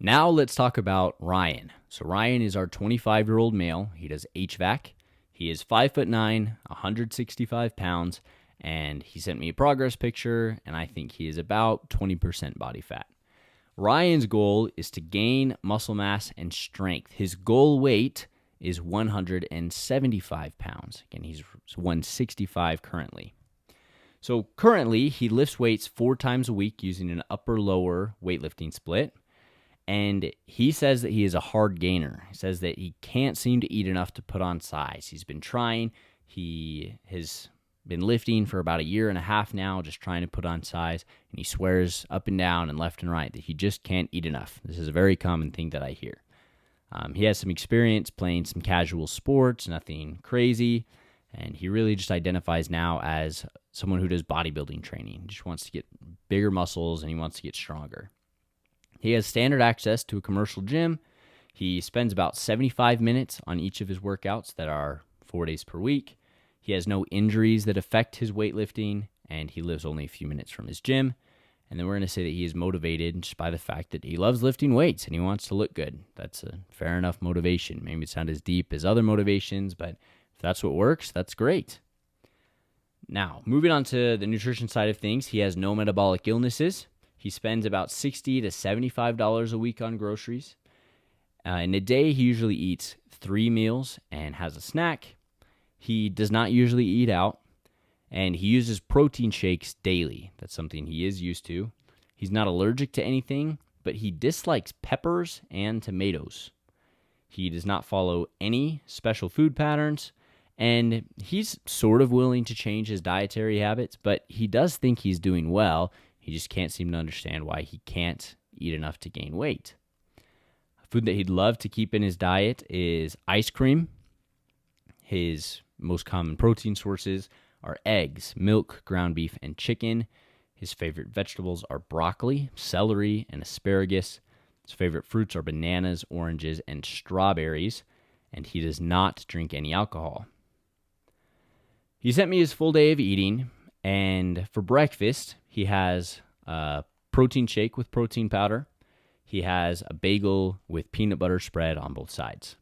Now let's talk about Ryan. So Ryan is our 25-year-old male. He does HVAC. He is 5'9", 165 pounds, and he sent me a progress picture, and I think he is about 20% body fat. Ryan's goal is to gain muscle mass and strength. His goal weight is 175 pounds. Again, he's 165 currently. So currently, he lifts weights 4 times a week using an upper-lower weightlifting split. And he says that he is a hard gainer. He says that he can't seem to eat enough to put on size. He's been trying. He has been lifting for about a year and a half now, just trying to put on size. And he swears up and down and left and right that he just can't eat enough. This is a very common thing that I hear. He has some experience playing some casual sports, nothing crazy. And he really just identifies now as someone who does bodybuilding training. He just wants to get bigger muscles and he wants to get stronger. He has standard access to a commercial gym. He spends about 75 minutes on each of his workouts that are 4 days per week. He has no injuries that affect his weightlifting, and he lives only a few minutes from his gym. And then we're going to say that he is motivated just by the fact that he loves lifting weights and he wants to look good. That's a fair enough motivation. Maybe it's not as deep as other motivations, but if that's what works, that's great. Now, moving on to the nutrition side of things, he has no metabolic illnesses. He spends about $60 to $75 a week on groceries. In a day, he usually eats 3 meals and has a snack. He does not usually eat out, and he uses protein shakes daily. That's something he is used to. He's not allergic to anything, but he dislikes peppers and tomatoes. He does not follow any special food patterns, and he's sort of willing to change his dietary habits, but he does think he's doing well. He just can't seem to understand why he can't eat enough to gain weight. Food that he'd love to keep in his diet is ice cream. His most common protein sources are eggs, milk, ground beef, and chicken. His favorite vegetables are broccoli, celery, and asparagus. His favorite fruits are bananas, oranges, and strawberries. And he does not drink any alcohol. He sent me his full day of eating. And for breakfast, he has a protein shake with protein powder. He has a bagel with peanut butter spread on both sides.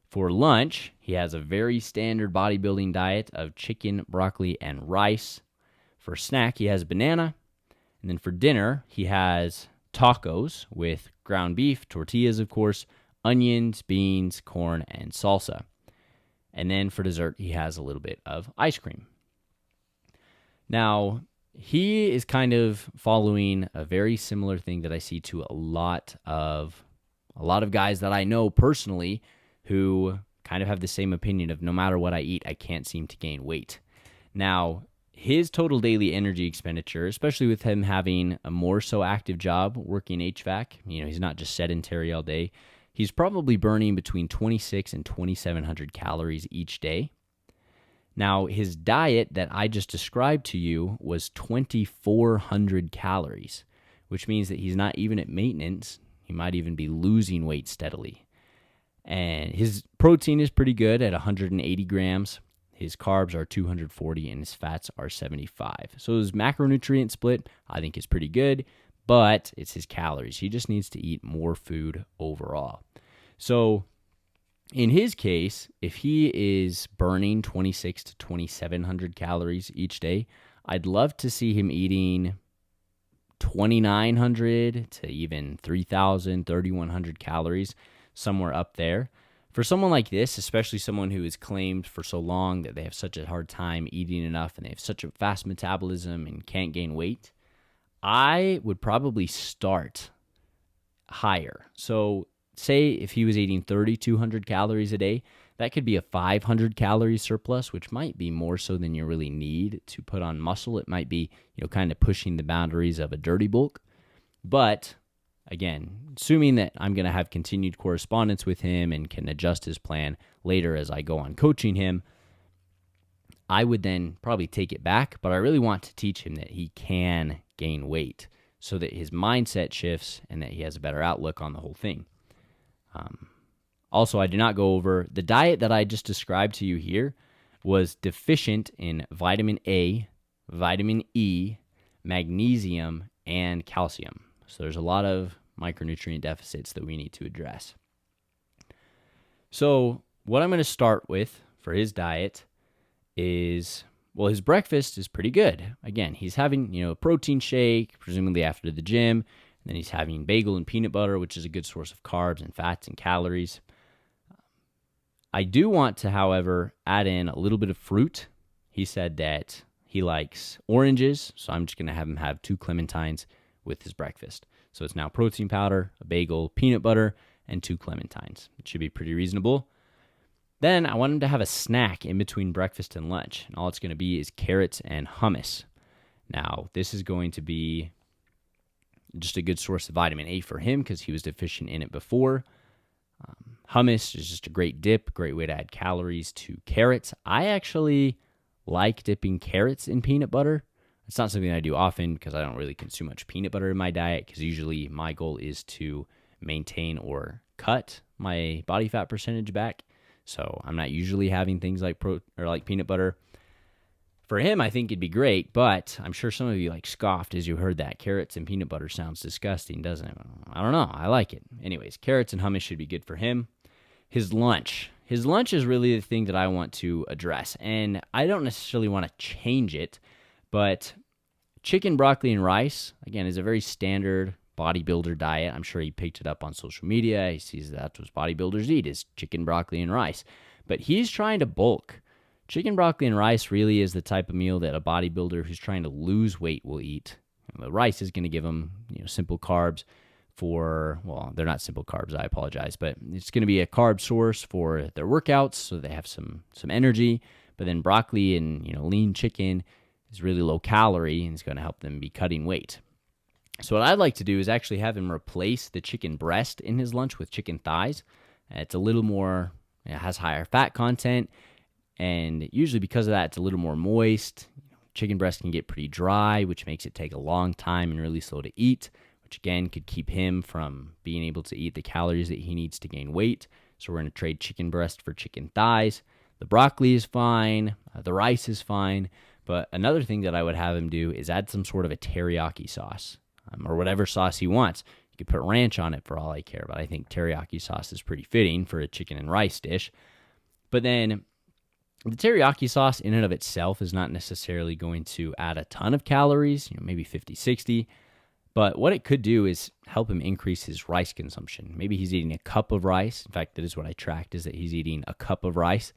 For lunch, he has a very standard bodybuilding diet of chicken, broccoli, and rice. For snack, he has a banana. And then for dinner, he has tacos with ground beef, tortillas, of course, onions, beans, corn, and salsa. And then for dessert, he has a little bit of ice cream. Now, he is kind of following a very similar thing that I see to a lot of guys that I know personally who kind of have the same opinion of no matter what I eat, I can't seem to gain weight. Now, his total daily energy expenditure, especially with him having a more so active job working HVAC, he's not just sedentary all day, he's probably burning between 2,600 and 2,700 calories each day. Now, his diet that I just described to you was 2,400 calories, which means that he's not even at maintenance. He might even be losing weight steadily. And his protein is pretty good at 180 grams. His carbs are 240 and his fats are 75. So his macronutrient split, I think, is pretty good, but it's his calories. He just needs to eat more food overall. So in his case, if he is burning 2,600 to 2,700 calories each day, I'd love to see him eating 2,900 to even 3,000, 3,100 calories, somewhere up there. For someone like this, especially someone who has claimed for so long that they have such a hard time eating enough and they have such a fast metabolism and can't gain weight, I would probably start higher. So say if he was eating 3,200 calories a day, that could be a 500 calorie surplus, which might be more so than you really need to put on muscle. It might be, kind of pushing the boundaries of a dirty bulk. But again, assuming that I'm going to have continued correspondence with him and can adjust his plan later as I go on coaching him, I would then probably take it back. But I really want to teach him that he can gain weight so that his mindset shifts and that he has a better outlook on the whole thing. Also, I did not go over the diet that I just described to you here was deficient in vitamin A, vitamin E, magnesium, and calcium. So there's a lot of micronutrient deficits that we need to address. So what I'm going to start with for his diet is, well, his breakfast is pretty good. Again, he's having, a protein shake, presumably after the gym. And then he's having bagel and peanut butter, which is a good source of carbs and fats and calories. I do want to, however, add in a little bit of fruit. He said that he likes oranges, so I'm just going to have him have 2 clementines with his breakfast. So it's now protein powder, a bagel, peanut butter, and 2 clementines. It should be pretty reasonable. Then I want him to have a snack in between breakfast and lunch, and all it's going to be is carrots and hummus. Now, this is going to be just a good source of vitamin A for him because he was deficient in it before. Hummus is just a great dip, great way to add calories to carrots. I actually like dipping carrots in peanut butter. It's not something I do often because I don't really consume much peanut butter in my diet, because usually my goal is to maintain or cut my body fat percentage back. So I'm not usually having things like peanut butter. For him, I think it'd be great, but I'm sure some of you scoffed as you heard that. Carrots and peanut butter sounds disgusting, doesn't it? I don't know. I like it. Anyways, carrots and hummus should be good for him. His lunch is really the thing that I want to address, and I don't necessarily want to change it, but chicken, broccoli, and rice, again, is a very standard bodybuilder diet. I'm sure he picked it up on social media. He sees that's what bodybuilders eat, is chicken, broccoli, and rice. But he's trying to bulk. Chicken, broccoli, and rice really is the type of meal that a bodybuilder who's trying to lose weight will eat. The rice is going to give him, simple carbs they're not simple carbs, I apologize, but it's going to be a carb source for their workouts, so they have some energy. But then broccoli and, lean chicken is really low calorie, and it's going to help them be cutting weight. So what I'd like to do is actually have him replace the chicken breast in his lunch with chicken thighs. It's a little more, it has higher fat content, and usually because of that, it's a little more moist. Chicken breast can get pretty dry, which makes it take a long time and really slow to eat, which again could keep him from being able to eat the calories that he needs to gain weight. So we're going to trade chicken breast for chicken thighs. The broccoli is fine. The rice is fine. But another thing that I would have him do is add some sort of a teriyaki sauce, or whatever sauce he wants. You could put ranch on it for all I care, but I think teriyaki sauce is pretty fitting for a chicken and rice dish. But then the teriyaki sauce in and of itself is not necessarily going to add a ton of calories, maybe 50, 60. But what it could do is help him increase his rice consumption. Maybe he's eating a cup of rice. In fact, that is what I tracked, is that he's eating a cup of rice.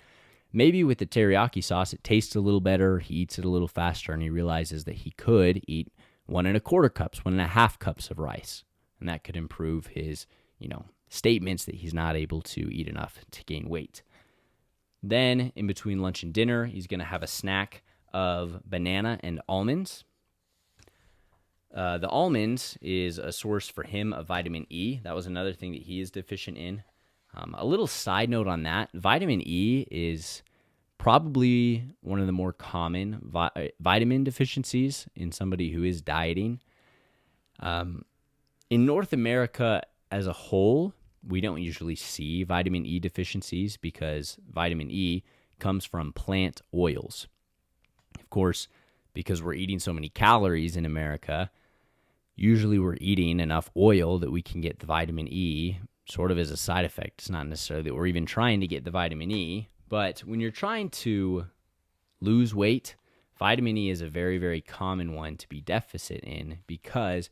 Maybe with the teriyaki sauce, it tastes a little better, he eats it a little faster, and he realizes that he could eat 1.25 cups, 1.5 cups of rice. And that could improve his, statements that he's not able to eat enough to gain weight. Then, in between lunch and dinner, he's going to have a snack of banana and almonds. The almonds is a source for him of vitamin E. That was another thing that he is deficient in. A little side note on that, vitamin E is probably one of the more common vitamin deficiencies in somebody who is dieting. In North America as a whole, we don't usually see vitamin E deficiencies because vitamin E comes from plant oils. Of course, because we're eating so many calories in America, usually we're eating enough oil that we can get the vitamin E sort of as a side effect. It's not necessarily that we're even trying to get the vitamin E, but when you're trying to lose weight, vitamin E is a very, very common one to be deficit in because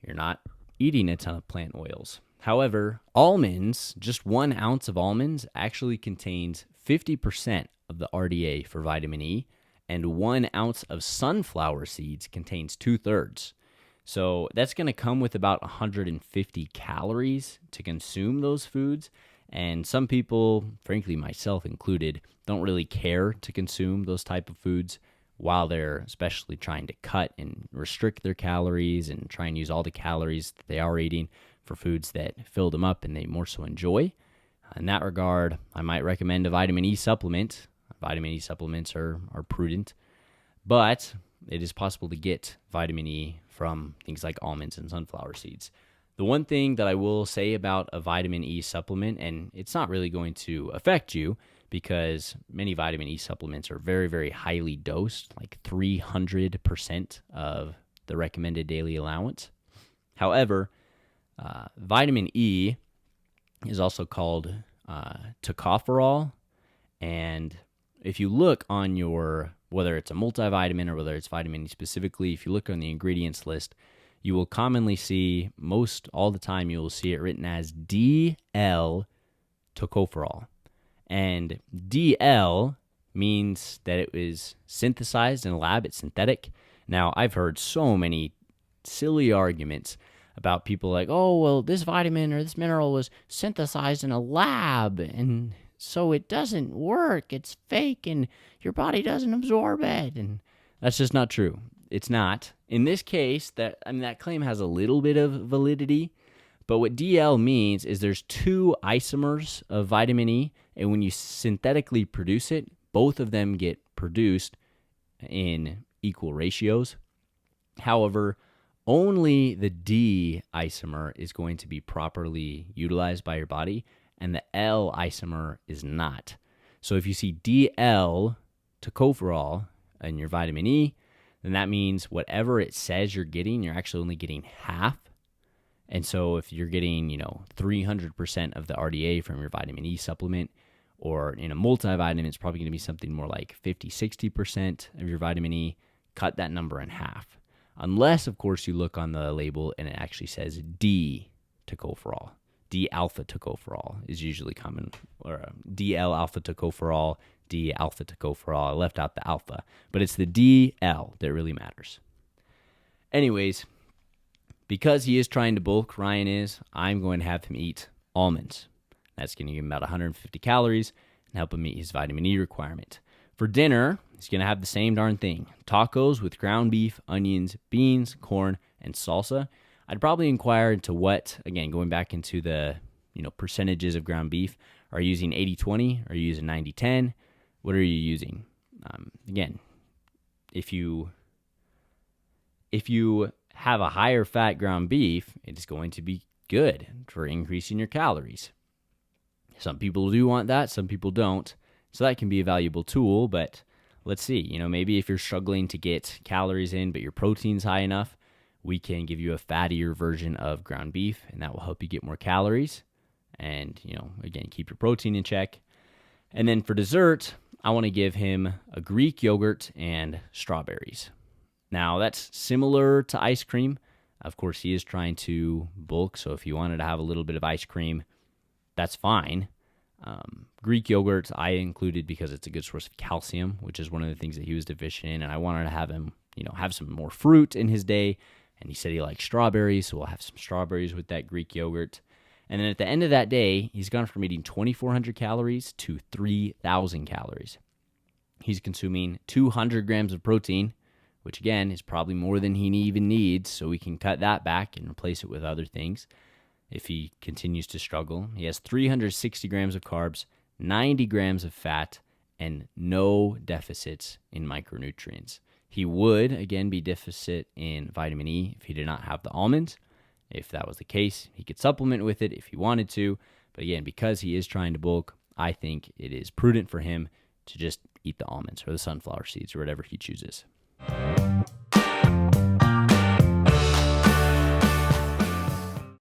you're not eating a ton of plant oils. However, almonds, just 1 ounce of almonds actually contains 50% of the RDA for vitamin E, and 1 ounce of sunflower seeds contains 2/3. So that's going to come with about 150 calories to consume those foods. And some people, frankly myself included, don't really care to consume those type of foods while they're especially trying to cut and restrict their calories and try and use all the calories that they are eating for foods that fill them up and they more so enjoy. In that regard, I might recommend a vitamin E supplement. Vitamin E supplements are prudent, but it is possible to get vitamin E from things like almonds and sunflower seeds. The one thing that I will say about a vitamin E supplement, and it's not really going to affect you because many vitamin E supplements are very, very highly dosed, like 300% of the recommended daily allowance. However, Vitamin E is also called tocopherol. And if you look on whether it's a multivitamin or whether it's vitamin E specifically, if you look on the ingredients list, you will commonly see, most all the time, you will see it written as DL tocopherol. And DL means that it was synthesized in a lab, it's synthetic. Now, I've heard so many silly arguments about people like, oh, well, this vitamin or this mineral was synthesized in a lab, and so it doesn't work. It's fake, and your body doesn't absorb it. And that's just not true. It's not. In this case, that claim has a little bit of validity, but what DL means is there's two isomers of vitamin E, and when you synthetically produce it, both of them get produced in equal ratios. However, only the D isomer is going to be properly utilized by your body, and the L isomer is not. So if you see DL tocopherol in your vitamin E, then that means whatever it says you're getting, you're actually only getting half. And so if you're getting, 300% of the RDA from your vitamin E supplement, or in a multivitamin, it's probably going to be something more like 50, 60% of your vitamin E, cut that number in half. Unless, of course, you look on the label and it actually says D tocopherol. D-alpha tocopherol is usually common, or DL-alpha tocopherol, D-alpha tocopherol. I left out the alpha, but it's the DL that really matters. Anyways, because he is trying to bulk, Ryan is, I'm going to have him eat almonds. That's going to give him about 150 calories and help him meet his vitamin E requirement. For dinner, he's going to have the same darn thing. Tacos with ground beef, onions, beans, corn, and salsa. I'd probably inquire into what, again, going back into the percentages of ground beef. Are you using 80-20? Are you using 90-10? What are you using? Again, if you have a higher fat ground beef, it's going to be good for increasing your calories. Some people do want that, some people don't. So that can be a valuable tool, but let's see. Maybe if you're struggling to get calories in, but your protein's high enough, we can give you a fattier version of ground beef, and that will help you get more calories and, again, keep your protein in check. And then for dessert, I want to give him a Greek yogurt and strawberries. Now, that's similar to ice cream. Of course, he is trying to bulk, so if you wanted to have a little bit of ice cream, that's fine. Greek yogurt I included because it's a good source of calcium, which is one of the things that he was deficient in, and I wanted to have him, have some more fruit in his day, and he said he likes strawberries, so we'll have some strawberries with that Greek yogurt. And then at the end of that day, he's gone from eating 2,400 calories to 3,000 calories. He's consuming 200 grams of protein, which again is probably more than he even needs, so we can cut that back and replace it with other things. If he continues to struggle, he has 360 grams of carbs, 90 grams of fat, and no deficits in micronutrients. He would, again, be deficit in vitamin E if he did not have the almonds. If that was the case, he could supplement with it if he wanted to. But again, because he is trying to bulk, I think it is prudent for him to just eat the almonds or the sunflower seeds or whatever he chooses.